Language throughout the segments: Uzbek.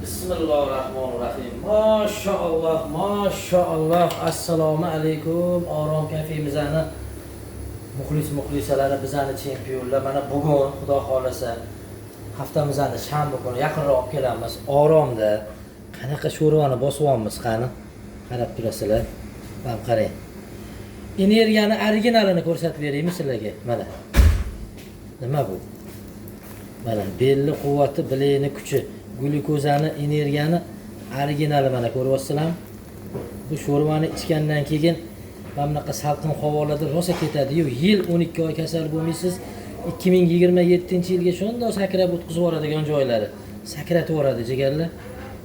Bismillahirrahmanirrahim. Maşallah, maşallah. Assalomu alaykum. Orom kafemizani muxlisalari, bizani chempionlar. Mana bugun Xudo xolasa haftamizning shanba kuni yaqinroq olib kelamiz. Oromda qanaqa sho'rvani bosyapmiz qani? Qarab turasizlar. Mana qarang. Energiyani originalini ko'rsatib beraymi sizlarga? Mana. Nima bu? Mana belli quvvati, bilekni kuchi, glyukozani, energiyani originali mana ko'ryapsizlar. Bu sho'rvani ichgandan keyin mana bunaqa salqin havolarda rosa ketadi-yu, yil 12 oy kasal bo'lmaysiz. 2027-yilga shunday sakrab o'tkazib yuboradigan joylari sakratib yuboradi jigarlar.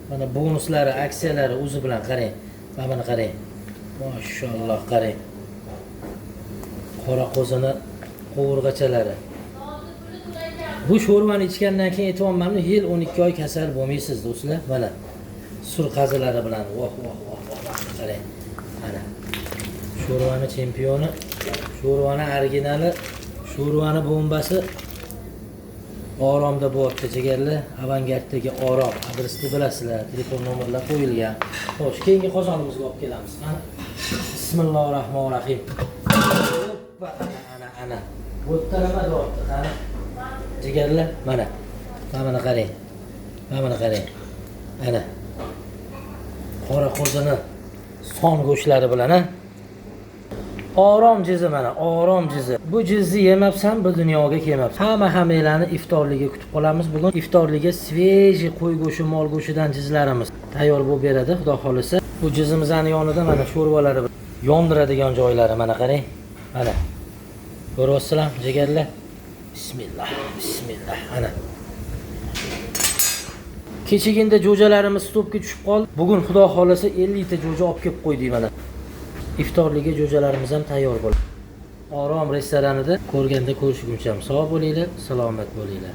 Mana bonuslari, aksiyalari o'zi bilan qarang. Mana buni qarang. Mashalloh qarang. Qora qo'zini qovurg'achalari. Bu sho'rvani ichgandan keyin aytayapman, yil 12 oy kasal bo'lmaysiz do'stlar. Mana sur qazilari bilan voh qarang. Mana sho'rvani chempioni, sho'rvani originali, sho'rvani bombasi Oromda bo'lyapti jigarlar. Avangarddagi Orom adresini bilasizlar, telefon nomerlar qo'yilgan. Xo'sh, keyingi qozonimizga olib kelamiz. Mana Bismillahirrahmanirrahim. Hoppa, ana. Bu tarafga o'tdi, qani. Jigarlar, mana. Mana qarang. Mana qarang. Ana. Qora qo'zini son go'shtlari bilan, Orom jizi mana, Orom jizi. Bu jizni yemabsam bu dunyoga kelmabsiz. Hammalarni iftorligiga kutib qolamiz. Bugun iftorligiga sveji qo'y go'shti, mol go'shtidan jizlarimiz tayyor bo'lib beradi, Xudo xolisa. Bu jizimizning yonida mana sho'rvalari, yondiradigan joylari mana qarang. Mana. Ko'ryapsizlar, jigarlar. Bismillah. Ana. Kechiginda jo'jalarimiz stopga tushib qoldi. Bugun Xudo xolisa 50 ta jo'ja olib kelib qo'ydik mana. İftorliga jo'jalarimiz ham tayyor bo'ldi. Orom restoranida ko'rganda ko'rishguncha sog' bo'linglar, salomat bo'linglar.